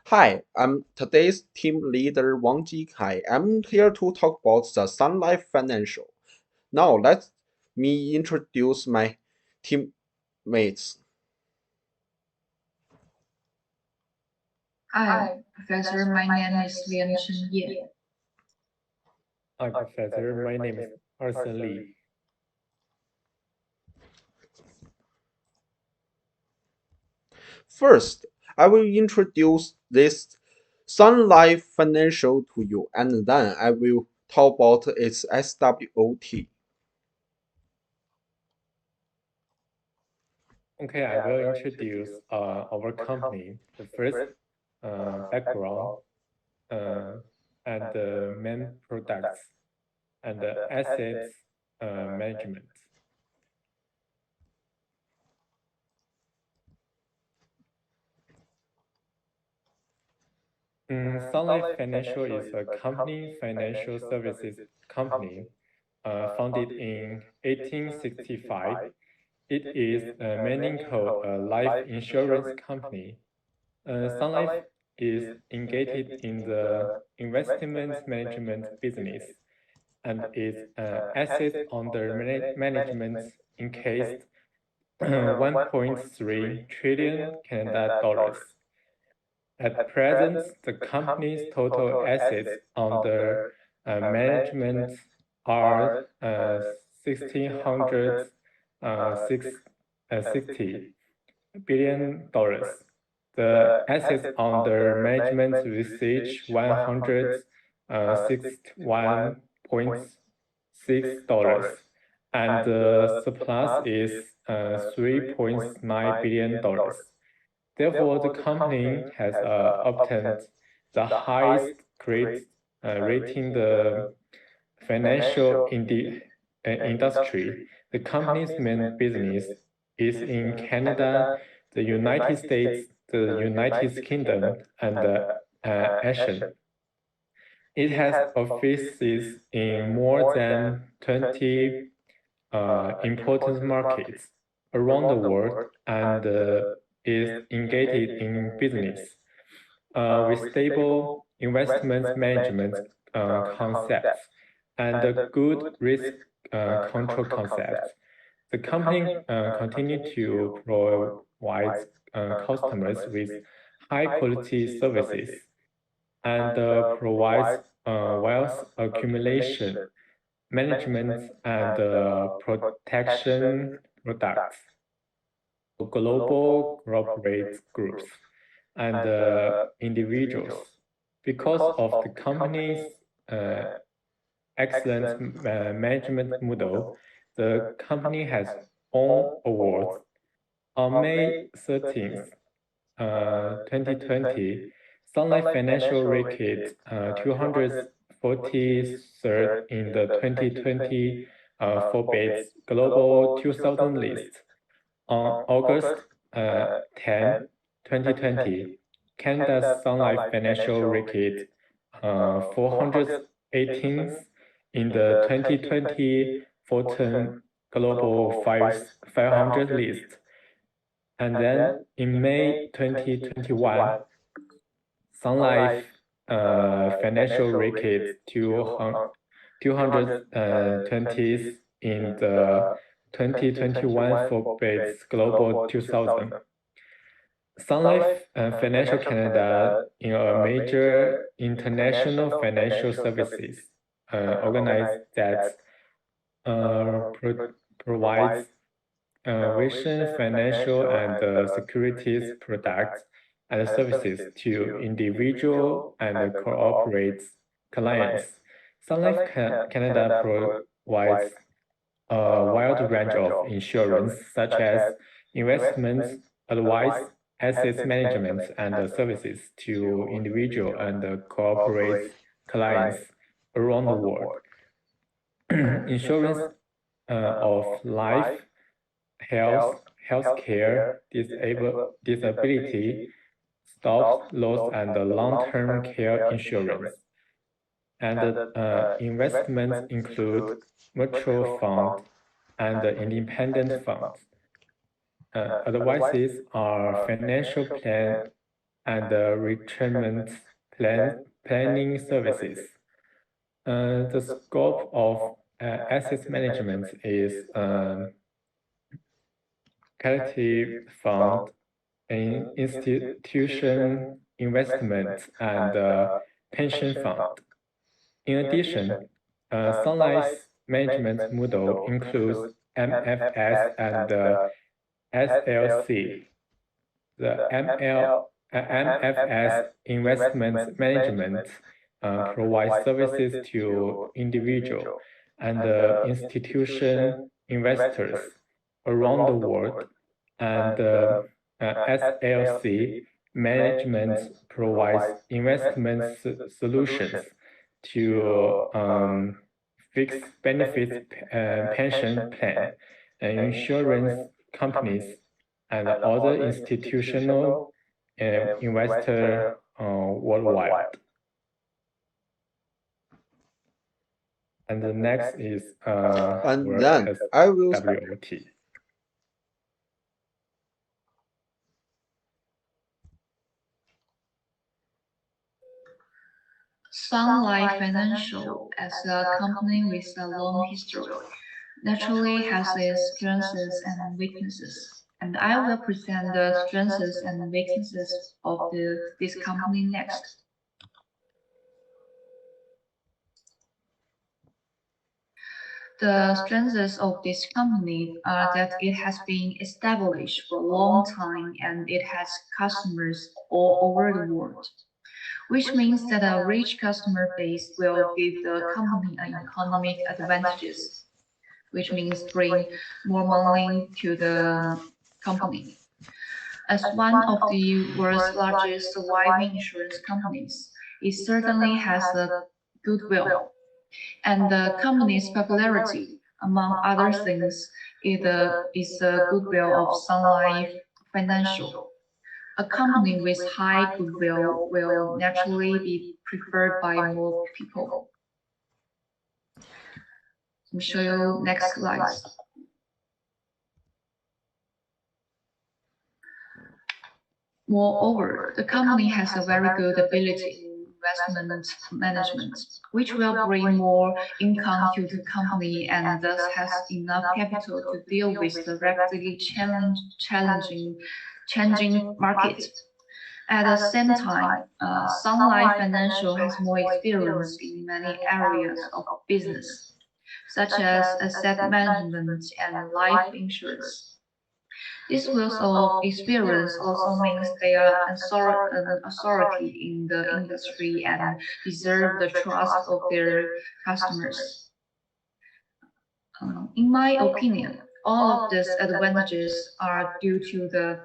Hi, I'm today's team leader Wang Jikai. I'm here to talk about the Sun Life Financial. Now let me introduce my teammates. Hi, Professor. My name is Lian-Shen Ye. Hi, Professor. My name is Arsen Lee. First, I will introduce this Sun Life Financial to you, and then I will talk about its SWOT. Okay, I will introduce our company, the first background and the main products and the assets management. Sun Life Financial is a company financial services company founded in 1865. It is mainly called a life insurance company. Sun Life is engaged in the investment management business and its assets under management encased 1.3 trillion Canada dollars. At present, the company's total assets under management are 1,660 billion dollars. The assets under management reach $161.6, and the surplus is $3.9 billion. Therefore, the company has obtained the highest grade rating the financial industry. The company's main business is in Canada, the United States, the United Kingdom, and Asia. It has offices in more than 20 important markets around the world and is engaged in business with stable investment management concepts and a good risk control concepts. The company continues to provide customers with high quality services and provides wealth accumulation, management, and protection products for global corporate groups and individuals. Because of the company's excellent management model, the company has won awards. On May 13th, 2020, Sun Life Financial ranked 243rd in the 2020 Forbes Global 2000 list. On August 10, 2020, Canada's Sun Life Financial ranked 418th in the 2020 Fortune Global 500 list. And then in May 2021, Sun Life Financial ranked 220th in the 2021 Forbes Global 2000. Sun Life Financial Canada is a major international financial services organization that provides vision, financial, and securities products and services to individual and corporate clients. Sun Life Canada provides a wide range of insurance, such as investments, advice, asset management, and services to individual and corporate clients around the world. Insurance of life, health, healthcare, disability, stop loss, and long-term care insurance. And investments include mutual fund and independent funds. Advices are financial plan and retirement planning services. The scope of asset management is collective fund, institution investment, and pension fund. In addition, Sun Life's management model includes MFS and SLC. The MFS investment management provides services to individual and institution investors around the world, and SLC management provides investment solutions to fixed benefit pension plan, insurance companies, and other institutional investor worldwide. And the next is And then I will WOT. Sun Life Financial, as a company with a long history, naturally has its strengths and weaknesses, and I will present the strengths and weaknesses of this company next. The strengths of this company are that it has been established for a long time and it has customers all over the world, which means that a rich customer base will give the company an economic advantages, which means bring more money to the company. As one of the world's largest surviving insurance companies, it certainly has a goodwill. And the company's popularity, among other things, is the goodwill of Sun Life Financial. A company with high goodwill will naturally be preferred by more people. I'll show you next slide. Moreover, the company has a very good ability in investment management, which will bring more income to the company and thus has enough capital to deal with the rapidly changing market. At the same time, Sun Life Financial has more experience in many areas of business, such as asset management and life insurance. This wealth of experience also means they are an authority in the industry and deserve the trust of their customers. In my opinion, all of these advantages are due to the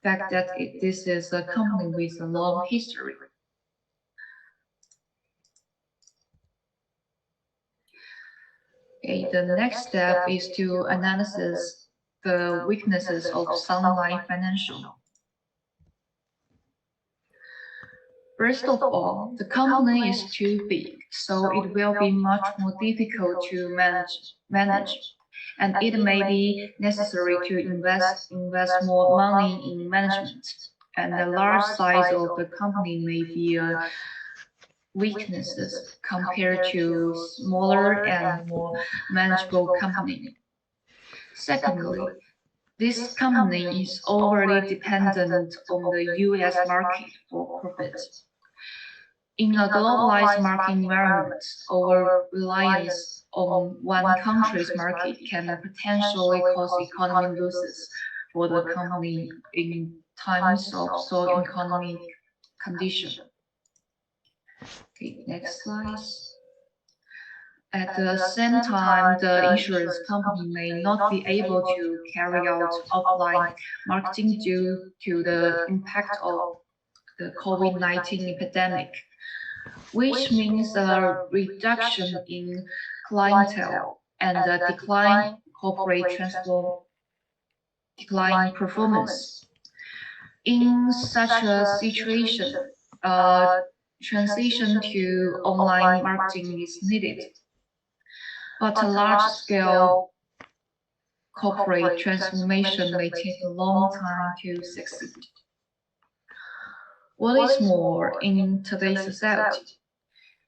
fact that this is a company with a long history. Okay, the next step is to analyze the weaknesses of Sun Life Financial. First of all, the company is too big, so it will be much more difficult to manage, and it may be necessary to invest more money in management. And the large size of the company may be a weaknesses compared to smaller and more manageable company. Secondly, this company is overly dependent on the US market for profit. In a globalized market environment, over-reliance on one country's market can potentially cause economic losses for the company in times of slow economic condition. Okay, next slide. At the same time, the insurance company may not be able to carry out offline marketing due to the impact of the COVID-19 epidemic, which means a reduction in clientele and a decline decline performance. In such a situation, a transition to online marketing is needed. But a large-scale corporate transformation may take a long time to succeed. What is more, in today's society,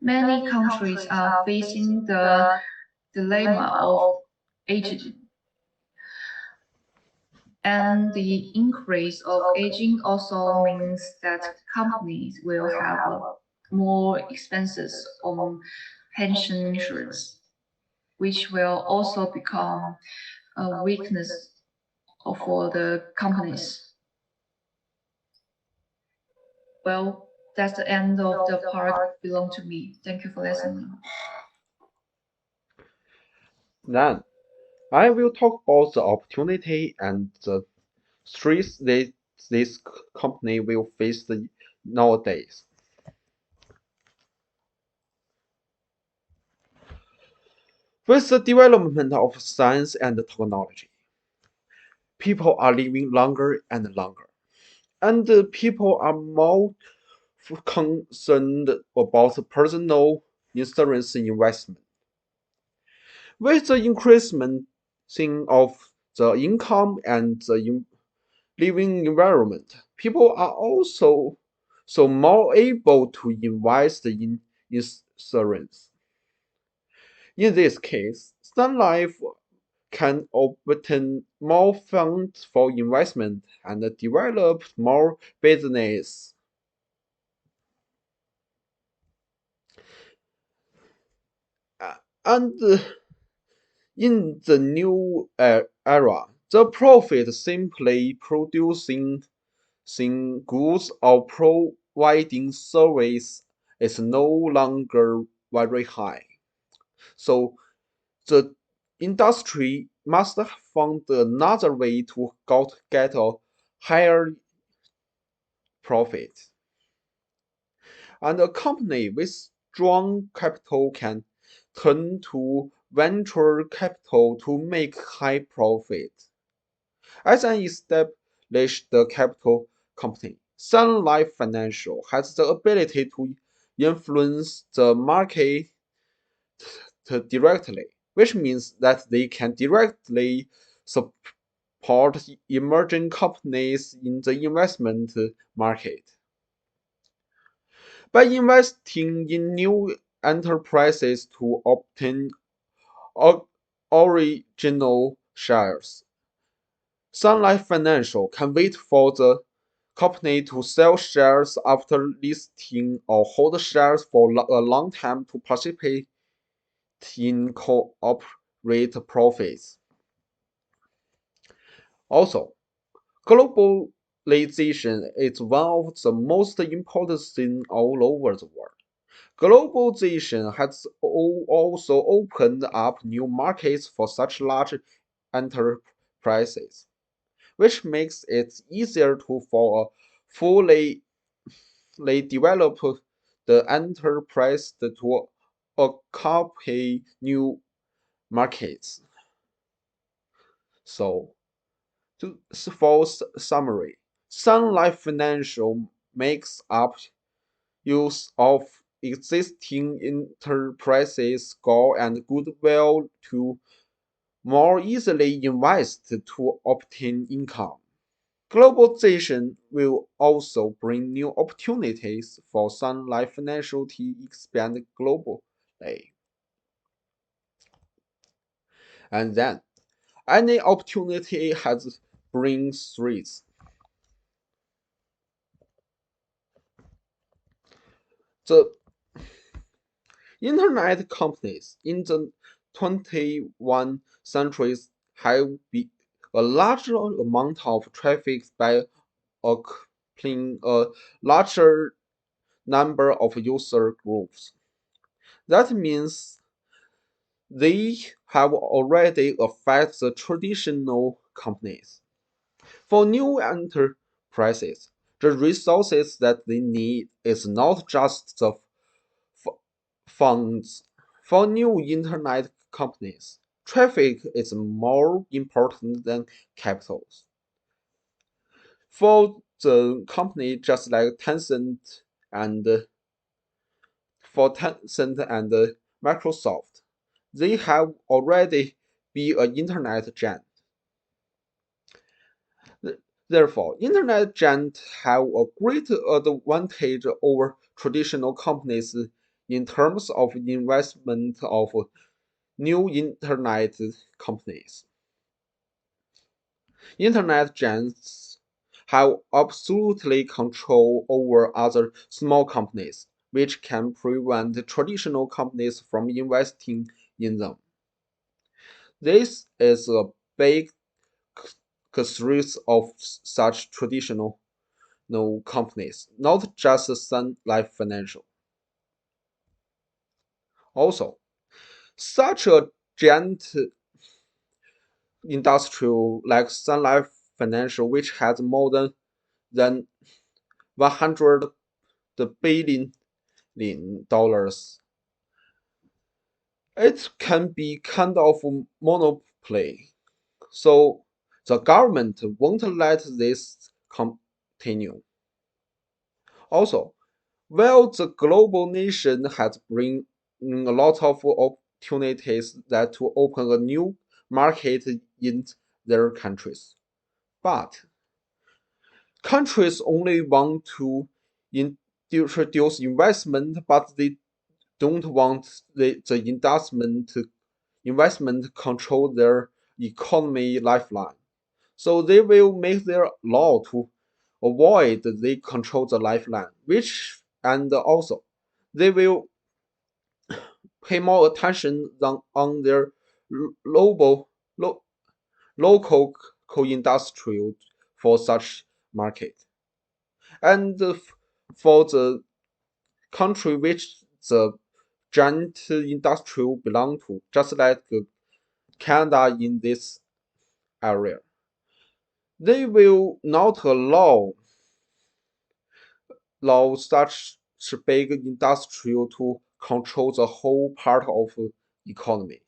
many countries are facing the dilemma of aging, and the increase of aging also means that companies will have more expenses on pension insurance, which will also become a weakness for the companies. Well, that's the end of the part belong to me. Thank you for listening. Then I will talk about the opportunity and the threats that this company will face nowadays. With the development of science and technology, people are living longer and longer, and people are more concerned about personal insurance investment. With the increasement of the income and the living environment, people are also more able to invest in insurance. In this case, Sun Life can obtain more funds for investment and develop more business. And in the new era, the profit simply producing goods or providing service is no longer very high. So the industry must find another way to get a higher profit. And a company with strong capital can turn to venture capital to make high profit. As an established capital company, Sun Life Financial has the ability to influence the market directly, which means that they can directly support emerging companies in the investment market. By investing in new enterprises to obtain original shares, Sun Life Financial can wait for the company to sell shares after listing or hold shares for a long time to participate in corporate profits. Also, globalization is one of the most important things all over the world. Globalization has also opened up new markets for such large enterprises, which makes it easier for a fully developed enterprise to occupy new markets. So, for summary, Sun Life Financial makes up use of existing enterprises' goal and goodwill to more easily invest to obtain income. Globalization will also bring new opportunities for Sun Life Financial to expand globally. And then, any opportunity has brings threats. The internet companies in the 21st century have a larger amount of traffic by occupying a larger number of user groups. That means they have already affected the traditional companies. For new enterprises, the resources that they need is not just the funds. For new internet companies, traffic is more important than capitals. For the company just like Tencent and Microsoft, they have already be an internet giant. Therefore, internet giants have a great advantage over traditional companies in terms of investment of new internet companies. Internet giants have absolutely control over other small companies, which can prevent traditional companies from investing in them. This is a big threat of such traditional companies, not just Sun Life Financial. Also, such a giant industrial like Sun Life Financial, which has more than 100 billion dollars, it can be kind of monopoly. So the government won't let this continue. Also, while the global nation has bring a lot of opportunities that to open a new market in their countries, but countries only want to introduce investment, but they don't want the investment control their economy lifeline. So they will make their law to avoid they control the lifeline, which and also they will pay more attention on their local local co-industrial for such market. And for the country which the giant industrial belong to, just like Canada in this area, they will not allow such big industrial to control the whole part of economy.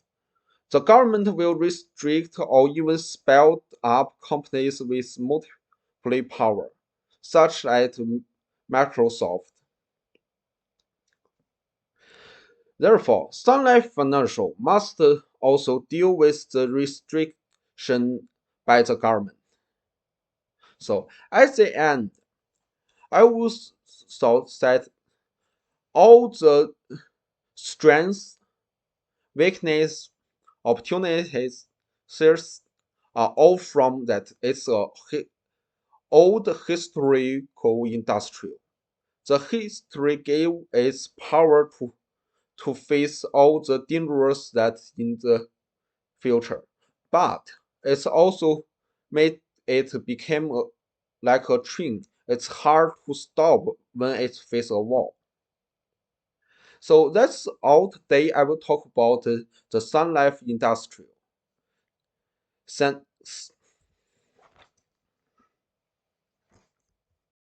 The government will restrict or even spell up companies with monopoly power, such as Microsoft. Therefore, Sun Life Financial must also deal with the restriction by the government. So at the end, I would thought that all the strengths, weakness, opportunities, fears are all from that it's a old historical industrial. The history gave its power to face all the dangers that in the future, but it's also made it become like a train. It's hard to stop when it faces a wall. So that's all today. I will talk about the Sun Life industry. Thanks.